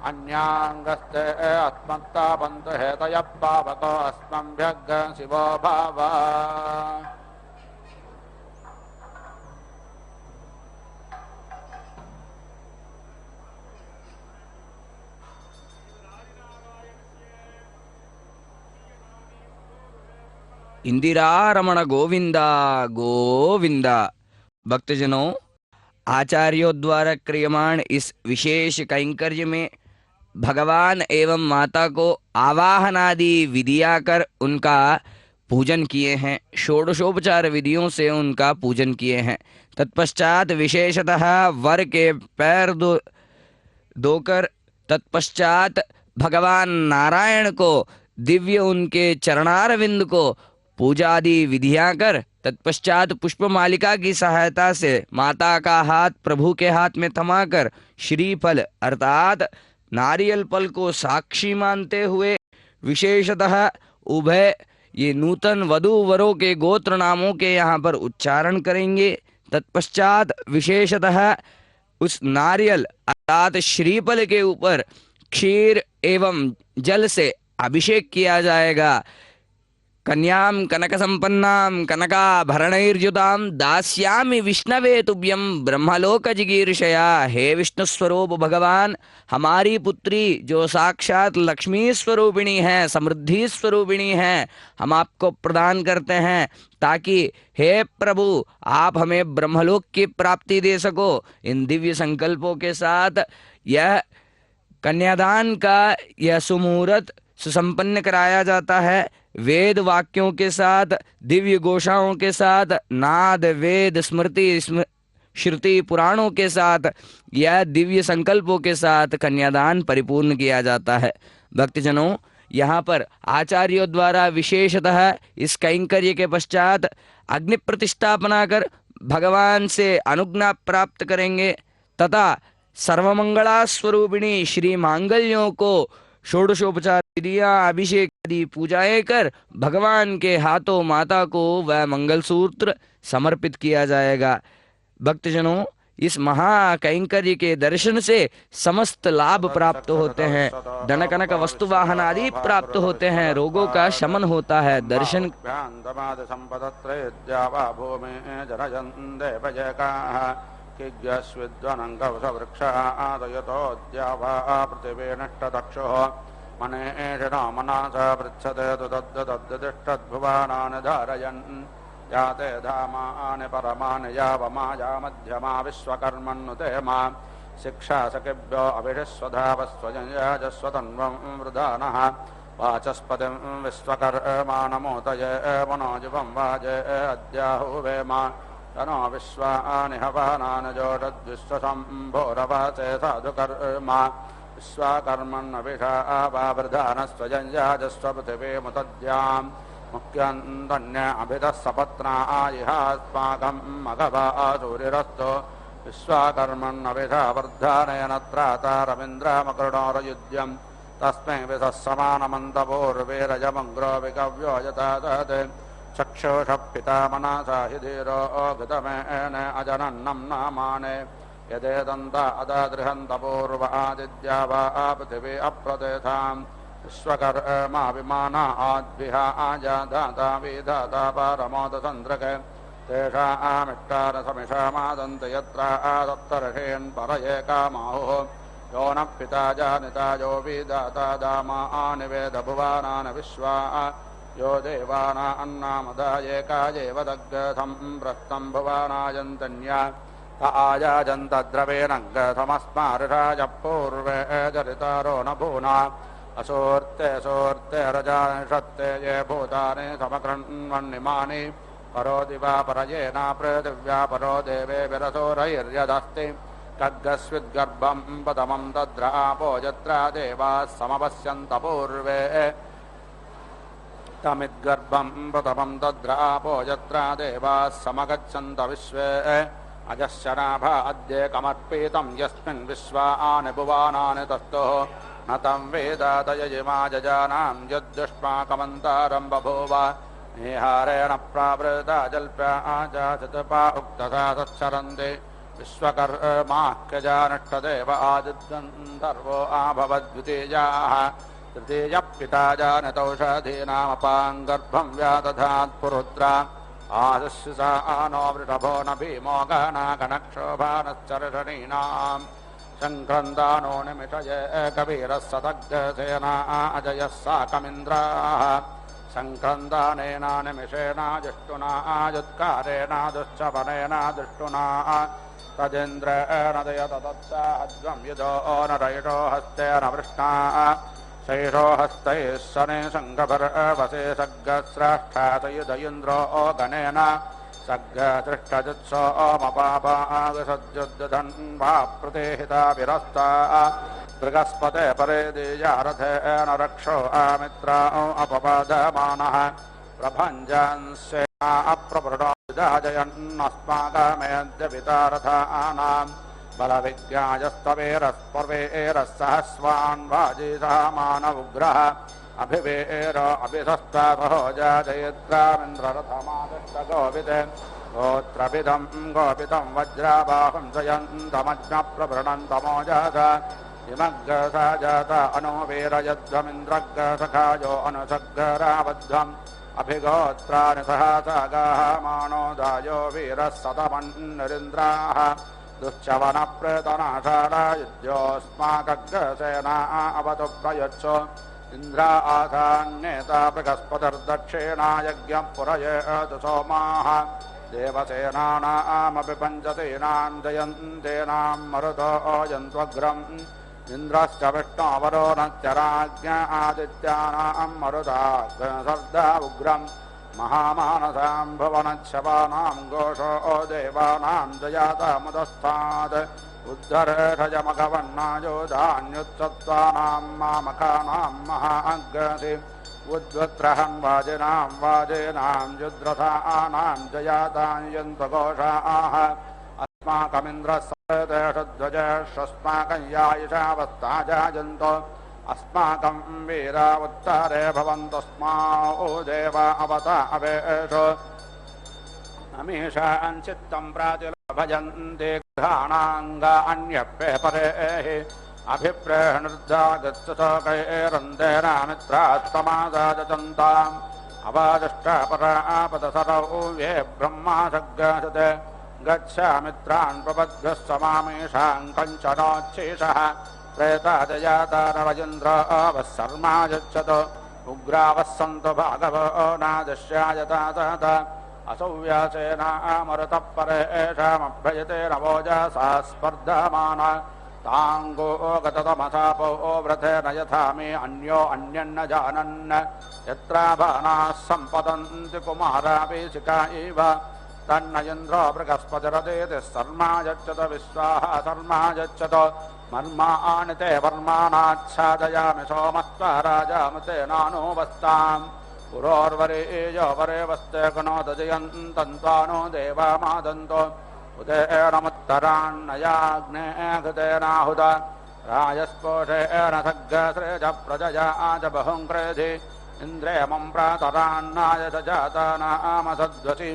अन्याङ्गस्ते अस्मत्तापन्त हेतयः पावको अस्मभ्यग् शिवो भावा इंदिरा रमण गोविंदा गोविंदा। भक्तजनों, आचार्यों द्वारा क्रियमाण इस विशेष कैंकर्य में भगवान एवं माता को आवाहनादि विधियां कर उनका पूजन किए हैं। षोडशोपचार विधियों से उनका पूजन किए हैं। तत्पश्चात विशेषतः वर के पैर धोकर तत्पश्चात भगवान नारायण को दिव्य उनके चरणारविंद को पूजादि विधियां कर तत्पश्चात पुष्प मालिका की सहायता से माता का हाथ प्रभु के हाथ में थमाकर श्रीफल अर्थात नारियल फल को साक्षी मानते हुए विशेषतः उभय ये नूतन वधू वरों के गोत्र नामों के यहाँ पर उच्चारण करेंगे। तत्पश्चात विशेषतः उस नारियल अर्थात श्रीफल के ऊपर क्षीर एवं जल से अभिषेक किया जाएगा। कन्याम कनक संपन्नाम कनकाभरणैर्युताम दास्यामि विष्णवे तुभ्यम ब्रह्मलोक जिगीर्षया। हे विष्णु स्वरूप भगवान, हमारी पुत्री जो साक्षात लक्ष्मी स्वरूपिणी है, समृद्धि स्वरूपिणी है, हम आपको प्रदान करते हैं ताकि हे प्रभु आप हमें ब्रह्मलोक की प्राप्ति दे सको। इन दिव्य संकल्पों के साथ यह कन्यादान का यह सुमुहूर्त सुसंपन्न कराया जाता है। वेद वाक्यों के साथ, दिव्य घोषाओं के साथ, नाद वेद स्मृति श्रुति पुराणों के साथ, यह दिव्य संकल्पों के साथ कन्यादान परिपूर्ण किया जाता है। भक्तजनों, यहाँ पर आचार्यों द्वारा विशेषतः इस कैंकर्य के पश्चात अग्नि प्रतिष्ठापना कर भगवान से अनुज्ञा प्राप्त करेंगे तथा सर्वमंगला स्वरूपिणी श्री मांगल्यों को षोडशोपचार विधियां अभिषेक आदि पूजाएं कर भगवान के हाथों माता को वह मंगलसूत्र समर्पित किया जाएगा। भक्तजनों, इस महा कैंकर्य के दर्शन से समस्त लाभ प्राप्त होते हैं। धन कनक वस्तु वाहन आदि प्राप्त होते हैं। रोगों का शमन होता है। दर्शन मनेषणो मनासा पृच्छते तु तद्दतिष्ठद्भुवानानि धारयन् याते धामानि परमानि यावमाया मध्यमा विश्वकर्मन्नुते मा शिक्षा सखिभ्यो अभिषस्वधावस्वजयजस्वतन्वं वृधानः वाचस्पतिं विश्वकर्माणमोतये मनोजुवं वाजे अद्याहुवेमा तनो विश्वानि हवानानि जोषद्विश्वशम्भोरवाचे साधुकर्मा विश्वाकर्मन्नभिषा वावृधानस्वजञ्जाजस्व पृथिवीमुतद्यां मुख्यन्तन्य अभितः सपत्ना इहास्माकं मघवा सूरिरस्तु विश्वाकर्मन्नभिषा वर्धानेन त्रातारविन्द्रमकृणोरयुज्यं तस्मै विधः समानमन्तपूर्वीरजमङ्ग्रो विकव्यो यथा तत् चक्षुषः पिता मनसा हि धीरो घृतमेन अजनन्नं नामाने यदेदन्ता अददृहन्तपूर्व आदिद्या वा पृथिवी अप्रतिथां विश्वकर्मा विमाना आद्भिः आजाधाता विधाता पारमोदचन्द्रक तेषामिष्टारसमिषामादन्त यत्र आदत्तर्षेन् परये कामाहुः यो नः पिता जानिता यो विधाता दामानि वेदभुवानानि विश्वा यो देवाना अन्नामदाये कायेव दग्धं प्रस्थं भुवानायन्तन्या आयाजन्तद्रवेणङ्गथमस्मार्षाय पूर्वे जरितारो न भूना असोर्ते सोर्ते रजानिषत्ते ये भूतानि समकृण्वन्निमानि परो दिवा परयेन पृथिव्या परो देवेभिरसुरैर्यदस्ति खड्गस्विद्गर्भं पदमं तद्रापो यत्र देवाः समपश्यन्त पूर्वे तमिद्गर्भं प्रथमं तद्रापो यत्र देवाः समगच्छन्त विश्वे अजश्च नाभा अद्य कमर्पितं यस्मिन् विश्वानि भुवानानि तस्थुः न तं वेद तयजिमा जजानां यद्युष्माकमन्तारं बभूव निहारेण प्रावृता जल्प्या आजाचतपा उक्तथा तच्छरन्ति विश्वकर्माख्यजानष्टदेव आदिद्गन्धर्वो आभवद्वितीयाः तृतीयपिता जानतौषधीनामपाङ्गर्भं व्यादधात् पुरुत्रा आदस्युषा नो वृषभो न भीमो गणागणक्षोभानश्चर्षणीनाम् सङ्क्रन्दानो निमिषये कबीरः सदग्धसेना अजयः साकमिन्द्राः सङ्क्रन्दानेन निमिषेण जुष्टुना युत्कारेण दुश्चपनेन दुष्टुना तदिन्द्रेण दयत तत्साहध्वं युधो नरयिषो हस्तेन वृष्णा शैषो हस्तैः शने सङ्गभर्वसे सग्गस्राष्ठातयुध इन्द्रो गणेन सग्गसृष्टजुत्सोमपापागसज्जुद्धन्वा प्रतिहिताभिरस्ता बृहस्पते परे दीयारथेन रक्षो आमित्रा अपवादमानः प्रभञ्जन्सेना अप्रभृणो विदाजयन्नस्माकमेद्य पितारथानाम् बलविज्ञायस्तवेरस्पर्वेरः सहस्वान् वाजितः मानवुग्रह अभिवेर अभिधस्तापहो जाजयित्रामिन्द्ररथमादिष्टगोपिते गोत्रभिदं गोपितं वज्राबाहुं जयन्तमज्ञप्रभृणन्तमोजस इमग्रसा जात अनुवीरयध्वमिन्द्रग्रसखायो अनुसग्रावध्वम् अभिगोत्राणि सहसागाः मानोदायो वीरः सतमन्निरिन्द्राः दुश्चवनप्रेतनाशाला युध्योऽस्माकग्रसेना अवतु प्रयच्छो इन्द्रा आसान्येता बृहस्पतिर्दक्षिणा यज्ञं पुरयेतु सोमाः देवसेनानामपि पञ्चतीनां जयन्तीनां मरुतो यन्त्वग्रम् इन्द्रश्च विष्णोवरोणश्च आदित्यानां मरुता उग्रम् महामानसां भुवनच्छवानां घोषो देवानां जयातामुदस्तात् उद्धरेषजमघवन्नायोधान्युत्सत्त्वानां मामकानां महाअग्रसि उद्वत्रहं वाजिनां वाजेनां युद्रथानां जयातां यन्त्रघोषाः अस्माकमिन्द्रस्सदेशध्वजस्माकं यायिषावस्ता जायन्तो अस्माकं वीरा उत्तरे भवन्तस्मा ओ देवा अवता अवेशो अमीषां चित्तं प्रातिलभजन्ते घ्राणाङ्गा अन्यप्ये परेः अभिप्रेहणुर्धागच्छतकैरन्देनामित्रात्तमादाजन्ताम् अवादिष्टापरापदसरौ ये ब्रह्मा सग्गसते गच्छामित्रान् प्रपद्भ्यः समामेषां कञ्चनोच्छेषः प्रेतादयातारवजिन्द्र वःसर्मा यच्छतो उग्रावः सन्तु भागवो नादश्यायतात असौ व्यासेनामरुतः परेषामभ्ययते नवोजसा स्पर्धमाना ताङ्गो गततमसापो व्रतेन यथा मे अन्यो अन्यन्न जानन् यत्राभानाः सम्पतन्ति कुमारावेशिका इव तन्न इन्द्रो बृहस्पतिरदेति शर्मा यच्छत विश्वाः शर्मा यच्छत मर्माणि ते वर्माणाच्छादयामि सोमस्त्वा राजामते नानोवस्ताम् पुरोर्वरेयो वरे वस्ते गुणोद जयन्तन्त्वानो देवामादन्तो उदेनमुत्तरान्नयाग्ने घृतेनाहुत राजस्पोषेण सग्गश्रेज प्रजया च बहुङ्क्रेधि इन्द्रेमं प्रातरान्नाय च जातानामसद्वसि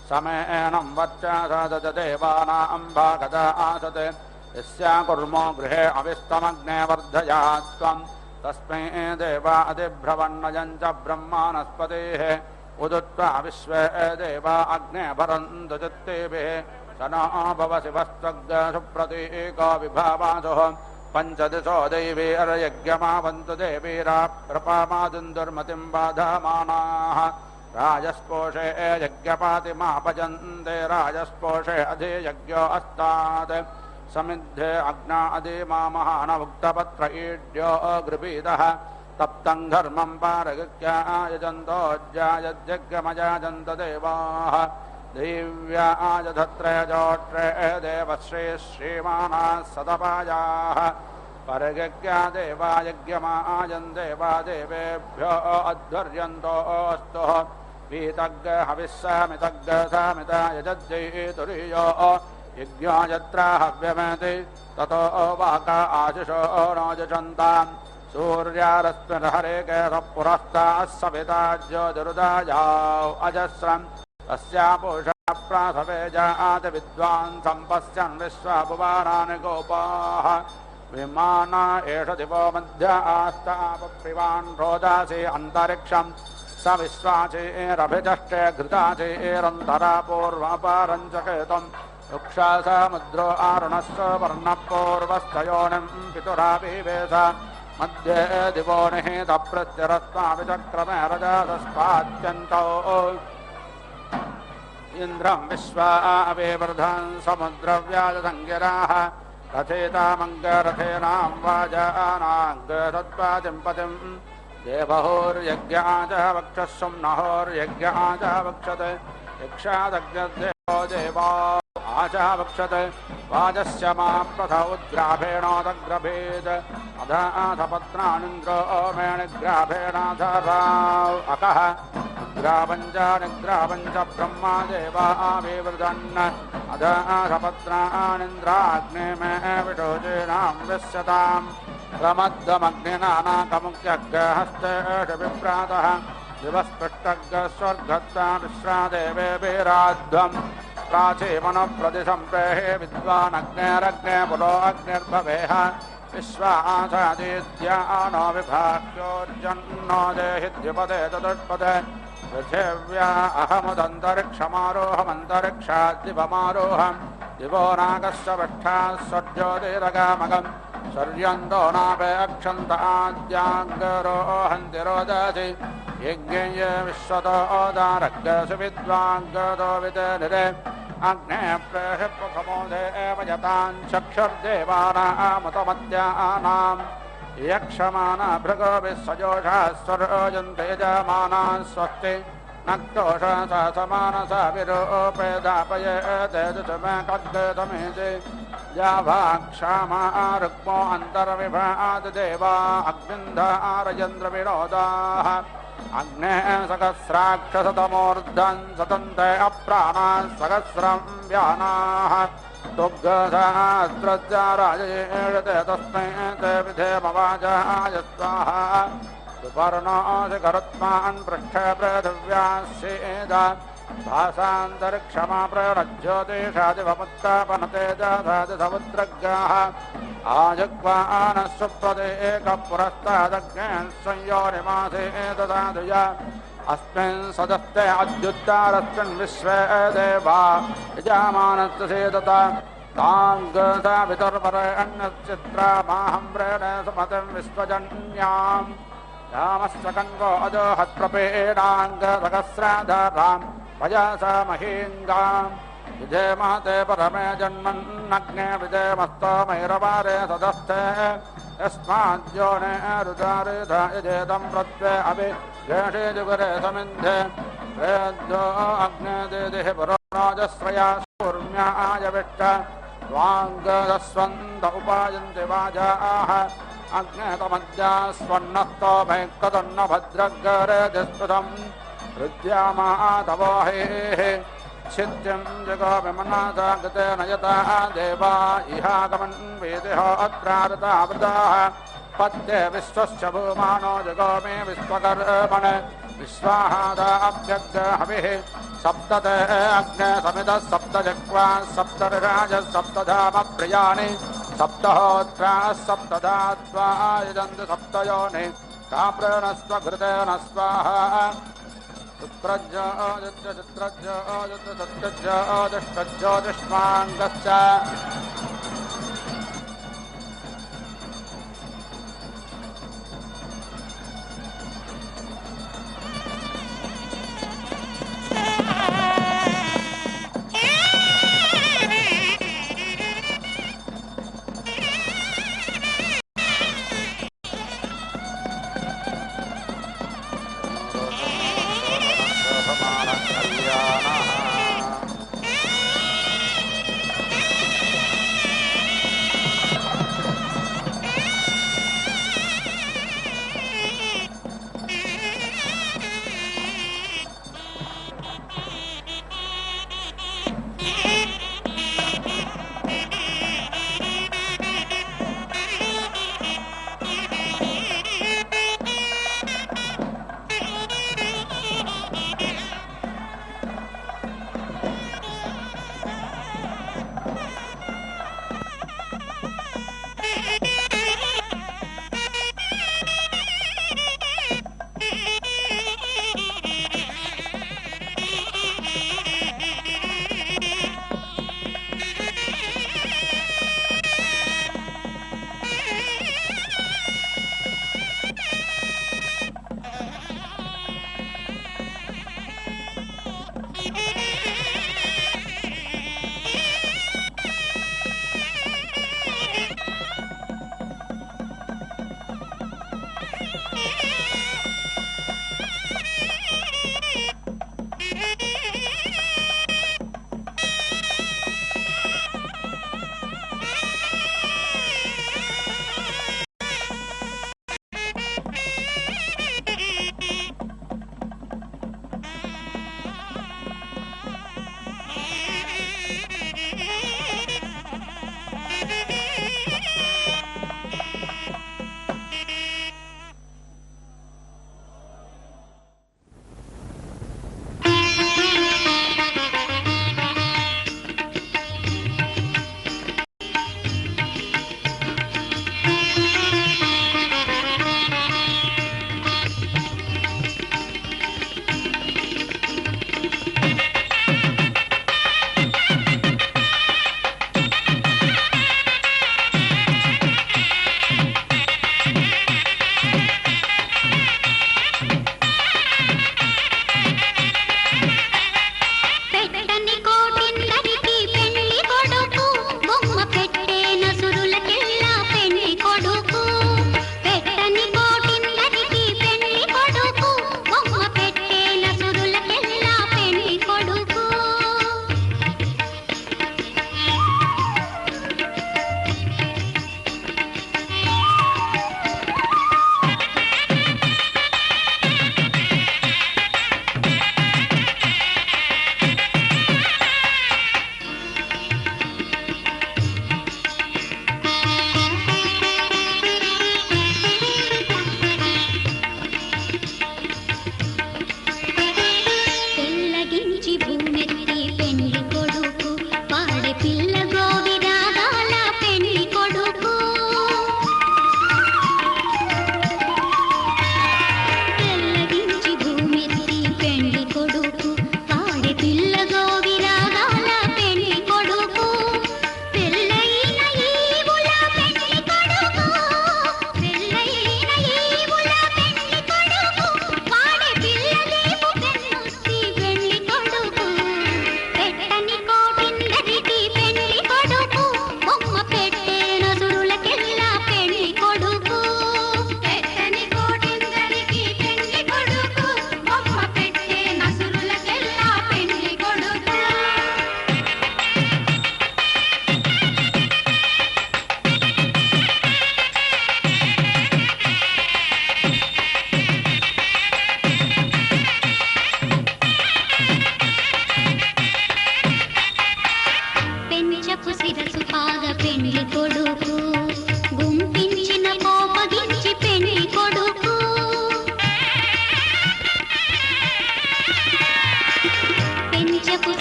समेनं वर्चासद देवानां भागदा आसते यस्या कुर्मो गृहे अविस्तमग्ने वर्धयात् त्वं तस्मै देवा अधिभ्रवन्नयं च ब्रह्माणस्पतेः उदुत्वा विश्वे देवा अग्ने भरन्तु चित्तेभिः स नो भवसि वस्त्वग्सुप्रतीको विभावासुः पञ्चदिशो दैवीर्यज्ञमावन्तु देवीरा प्रपामादुन्दुर्मतिं बाधमानाः राजस्पोषे यज्ञपातिमापजन्ते राजस्पोषे अधियज्ञो अस्तात् समिद्धे अग्ना अधिमा महानमुक्तपत्र ईड्यो गृपीतः तप्तं धर्मं पारगत्यायजन्तो ज्यायज्ञमयाजन्त देवाः देव्यायधत्रयजोट्रे देवश्री श्रीमानाः सदपायाः परगज्ञा देवायज्ञमायन् देवा देवेभ्यो अध्वर्यन्तोऽस्तु वीतग् हविस्समितग् समिता यजज्जयितुर्यो यज्ञो यत्र हव्यमेति ततो वाक आशिषो नोजषन्ताम् सूर्यारस्मिन्हरेके पुरस्ताः सविता ज्योतिरुदायाौ अजस्रम् तस्या पूषा प्राथवे जाति विद्वान् सम्पश्यन् विश्वभुवानानि गोपाः विमाना एष दिवो मध्य आस्तापप्रिवान् रोदासि अन्तरिक्षम् स विश्वाचेरभिचष्टे घृताचेरन्तरा पूर्वापारञ्चकेतुम् वृक्षा समुद्रो आरुणस्य वर्णपूर्वस्थयोनिम् पितुरापिवेश मध्ये दिवो निहितप्रत्यरस्माभिचक्रमे रजतस्मात्यन्तौ इन्द्रं विश्वावेवर्धन् समुद्रव्याजसङ्गिराः रथेतामङ्गरथेनां वाजानाङ्गतत्पातिं देवहोर्यज्ञाच वक्षः सुम्नहोर्यज्ञाच वक्षते यक्षादग्नदेवो देवा आचः वक्षते वाजस्य मा प्रथ उद्ग्राभेणोदग्रभेद अधाथपत्नानिन्द्रो मेणिग्राभेणाधराव अकः निग्रापञ्च ब्रह्मा देवा आविवृधन् अधाथपत्नानिन्द्राग्ने मे विषोचीनां विश्यताम् प्रमद्दमग्निनानाकमुख्यग्रहस्तेषु विप्रातः दिवस्पृष्टग् स्वर्गत्ता विश्रादेवेभिराध्वम् प्राचीमनप्रतिसम्प्रेहे विद्वानग्नेरग्ने पुरो अग्निर्भवेह विश्वासादिद्यानो विभाग्योर्जन्नो देहि द्विपदे चतुष्पदे पृथिव्या अहमुदन्तरिक्षमारोहमन्तरिक्षाद्दिवमारोहम् दिवो नागस्य पृष्ठाः स्वर्ज्योतिरगामगम् सर्यन्तो नाभे अक्षन्त आद्याङ्गरोहन्ति रोदसि यज्ञेय विश्वतो ओदारग्गसु विद्वाङ्गतो विदनिरे अग्ने प्रेषप्रथमोदे एव यतान् चक्षुर्देवानामुतमत्यानाम् यक्षमाना भृगोभिस्सजोषाः स्वरोजन्ते यजमानाः स्वस्ति नक्तोषसा समानसा विरूपेदापयेते दुषमे कद्गतमेति जाभाक्षामा रुक्मो अन्तर्विभाति देवा अग्निन्धारयन्द्रविनोदाः अग्ने सहस्राक्षसतमूर्धन् सतन्ते अप्राणाः सहस्रं व्यानाः तुग्गसहस्रज्जाराजयेषते तस्मै ते विधेमवाजाय स्वाहा सुपर्णोऽसि करुत्मान् पृष्ठे पृथिव्यास्येद भासान्तरिक्षमा प्ररज्योतिषादिवमुत्तापनते जाधादिसमुद्रगाः आजग्वानः सुप्रदेकपुरस्तादग्ने संयोनिमासेदधादुय अस्मिन् सदस्ते अद्युत्तारस्मिन् विश्वे देवा यजामानस्य सेदत ताङ्गसा वितर्परेण्यश्चित्रा माहम्रेण सुमतिं विश्वजन्याम् रामस्य कण्वो अजोहत्प्रपेणाङ्गसहस्राधाराम् भजसा महीङ्गाम् विधेमहते परमे जन्मन्नग्ने विधेमस्तमैरवारे सदस्थे यस्माद्योने रुदारिधायजेतं प्रत्वे अभि गेषे जुगरे समिन्धे वेद्यो अग्ने देदिः पुरोजस्रया सूर्म्यायविष्ट स्वाङ्गदस्वन्त उपायन्ति वाजाः अग्नेतमद्या स्वन्नस्तो भैक्तदन्न भद्रगरे दिस्पृतम् हृद्यामातवोहेः छिद्यं जगोभिमनाथा गतेन यता देवा इहागमन् वेदिहो अत्रारतावृताः पद्ये विश्वस्य भूमानो जगोमे विश्वकर्मण विश्वाहादाभ्यग्रहविः सप्तते अग्ने समितः सप्तजग्वा सप्तराजः सप्तधामप्रियाणि सप्तहोत्राः सप्तधात्वा यजन्तु सप्तयोनि काप्रेणस्व घृतेन स्वाहा चित्रज्योतिष्माङ्गश्च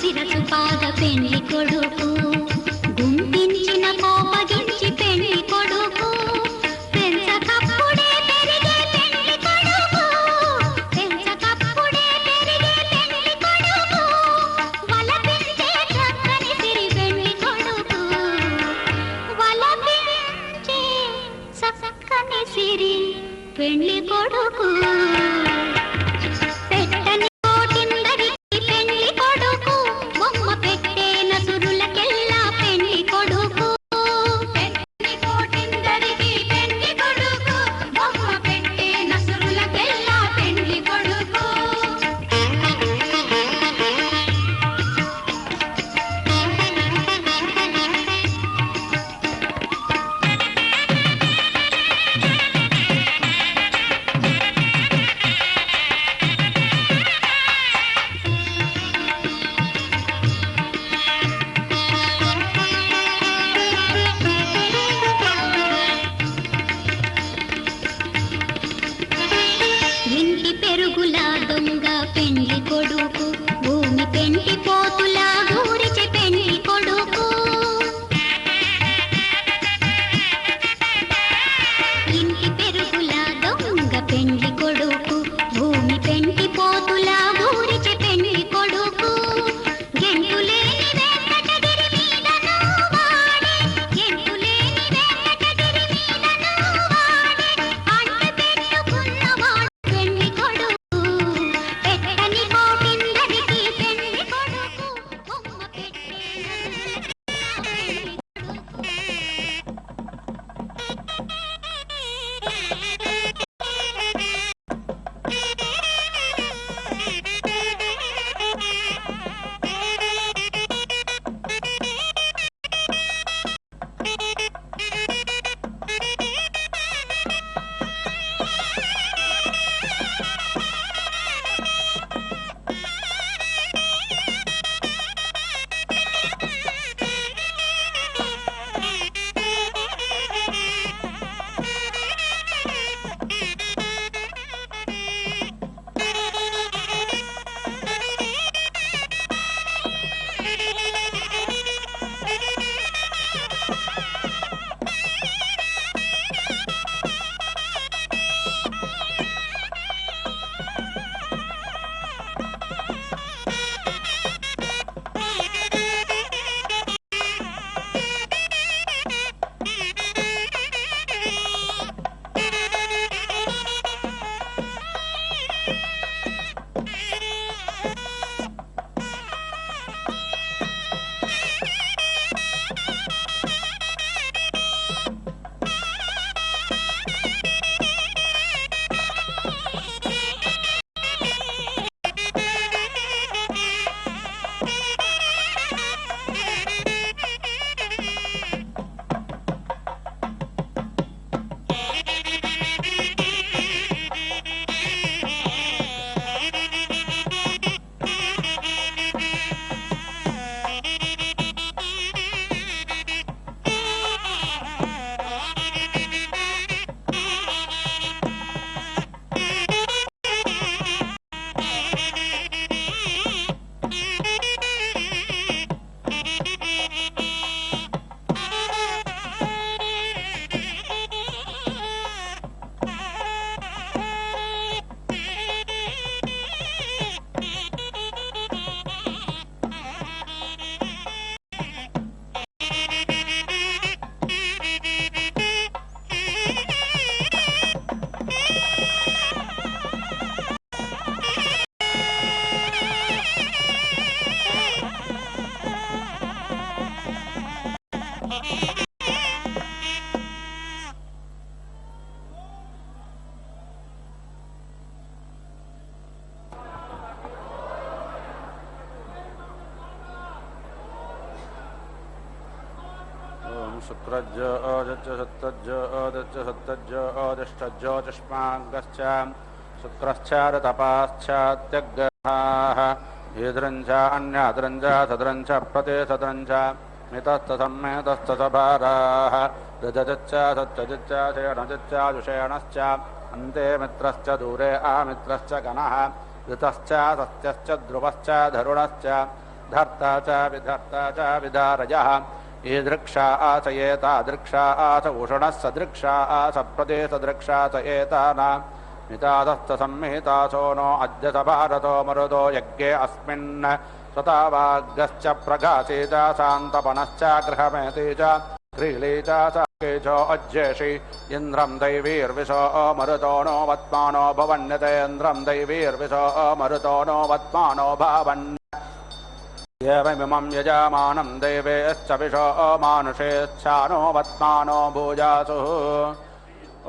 శిరసు పాద పెండ్లి కొడుకు గుంపించిన కోపగించి పెండ్లి కొడుకు పెంచకప్పుడే పెరిగే పెండ్లి కొడుకు పెంచకప్పుడే పెరిగే పెండ్లి కొడుకు వలపించే చక్కని సిరి పెండ్లి కొడుకు వలపించే చక్కని సిరి పెండ్లి కొడుకు పెట్టని కోటిందరికి పెండ్లి కొడుకు బొమ్మ పెట్టే నసురులకెల్లా పెండ్లి కొడుకు పెట్టని కోటిందరికి పెండ్లి కొడుకు బొమ్మ పెట్టే నసురులకెల్లా పెండ్లి కొడుకు ఇంటి పెరుగులా దొంగ పెండ్లి కొడుకు భూమి పెంటి పోతులా గూరిచె పెండ్లి కొడుకు ఇంటి పెరుగులా దొంగ పెండ్లి కొడుకు భూమి పెంటి పోతులా గూరిచె పెండ్లి కొడుకు గెంతులేని వెంకటగిరి మీదను వాడే గెంతులేని వెంకటగిరి మీదను వాడే అంటు పెట్టుకున్నవాడు పెండ్లి కొడుకు పెట్టని కోటిందరికి పెండ్లి కొడుకు బొమ్మ పెట్టే పెండ్లి शुक्रज्योतिश्च सत्तज्योतिश्च सत्तज्योतिष्ठज्योतिष्माङ्गश्च शुक्रश्चारतपाश्चात्यग्रहाः ईद्रञ्च अन्याद्रञ्च सद्रञ्च प्रतिसद्रञ्च मितस्तसम्मेतस्तसभाराः रजजच्च सत्यजिच्च शेणजिच्च जुषेणश्च अन्ते मित्रश्च दूरे आमित्रश्च गणः ऋतश्च सत्यश्च ध्रुवश्च धरुणश्च धर्ता च विधारयः ईदृक्षा आस एतादृक्षा आस उषणः सदृक्षा आस प्रदेशदृक्षा च एताना मितादस्तसंहितासो नो अद्य स भारतो मरुतो यज्ञे अस्मिन् स्वतावाग्गश्च प्रघासे च शान्तपनश्च गृहमेते च क्रीले च साकेशो अज्येषि इन्द्रं दैवीर्विशो मरुतो नो वत्मानो भवन्यतेन्द्रं दैवीर्विशो मरुतो नो वत्मानो भावन् एवमिमं यजमानं देवेश्च विशो मानुषेच्छानो वत्मानो भूजासुः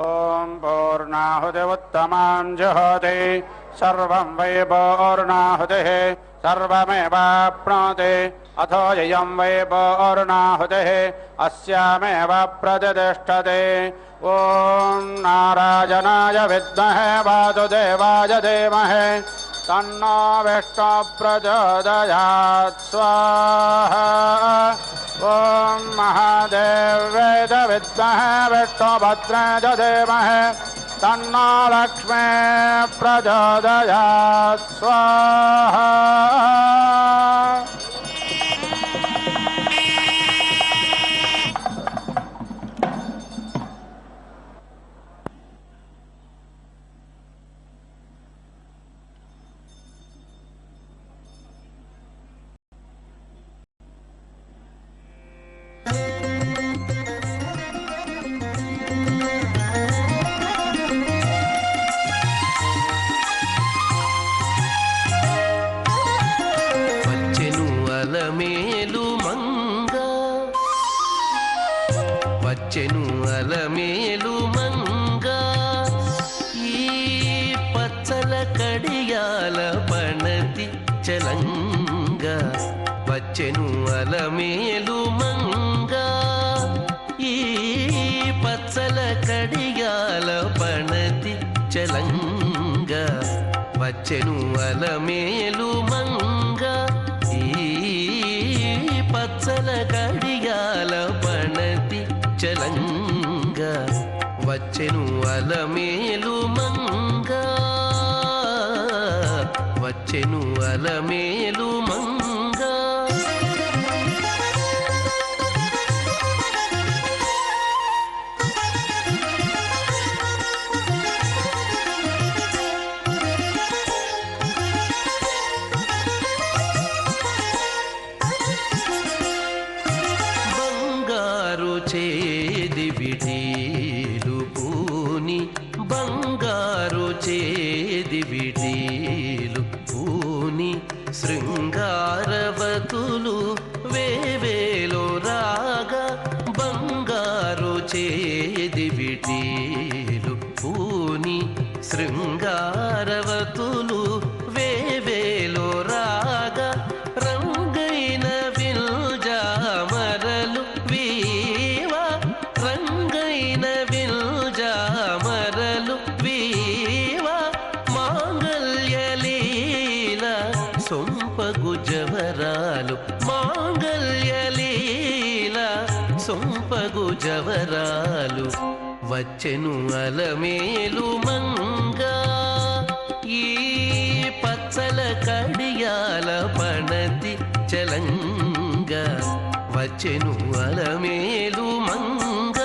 ॐ पूर्णाहुति उत्तमां जुहोति सर्वं वै पूर्णाहुतिः सर्वमेवाप्नोति अथो ययं वै पूर्णाहुतिः अस्यामेव प्रतिष्ठते ॐ नारायणाय विद्महे वासुदेवाय धीमहि तन्नो विष्णु प्रचोदयात् स्वाहा ॐ महादेव्यै च विद्महे विष्णुभद्राय च धीमहि तन्नो लक्ष्मी प्रचोदयात् स्वाहा వచ్చెను అలమేలు మంగ ఈ పచ్చల కడియాల పణతి చలంగ వచ్చెను అలమేలు మంగ ఈ పచ్చల కడియాల పణతి చలంగ వచ్చెను అలమేలు మంగ ఈ పచ్చల కడియాల పణతి చలంగ వచ్చెను అలమేలు మంగ వచ్చెను అలమేలు మంగ చేది విటీలు పూని బంగారు చేది విటీలు పూని శృంగారవతులు వేవేలో రాగా బంగారు చేది విటీలు పూని శృంగారవతులు వేవేలో రాగా రంగైన విల్జామరలు రంగైన విల్జామరలు వీవ మాంగళ్యలీల సొంపగు జవరాలు మాంగళ్యలీల సొంపగు జవరాలు వచ్చెను అలమేలు మంగ ఈ పచ్చల కడియాల పణతి చలంగ వచ్చెను అలమేలు మంగ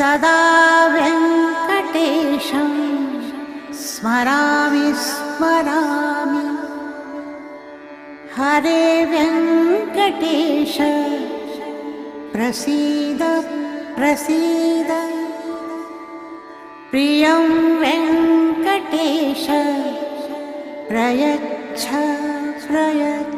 सदा वेङ्कटेशं स्मरामि स्मरामि। हरे वेङ्कटेश प्रसीद प्रसीद। प्रियं वेङ्कटेश प्रयच्छ प्रयच्छ।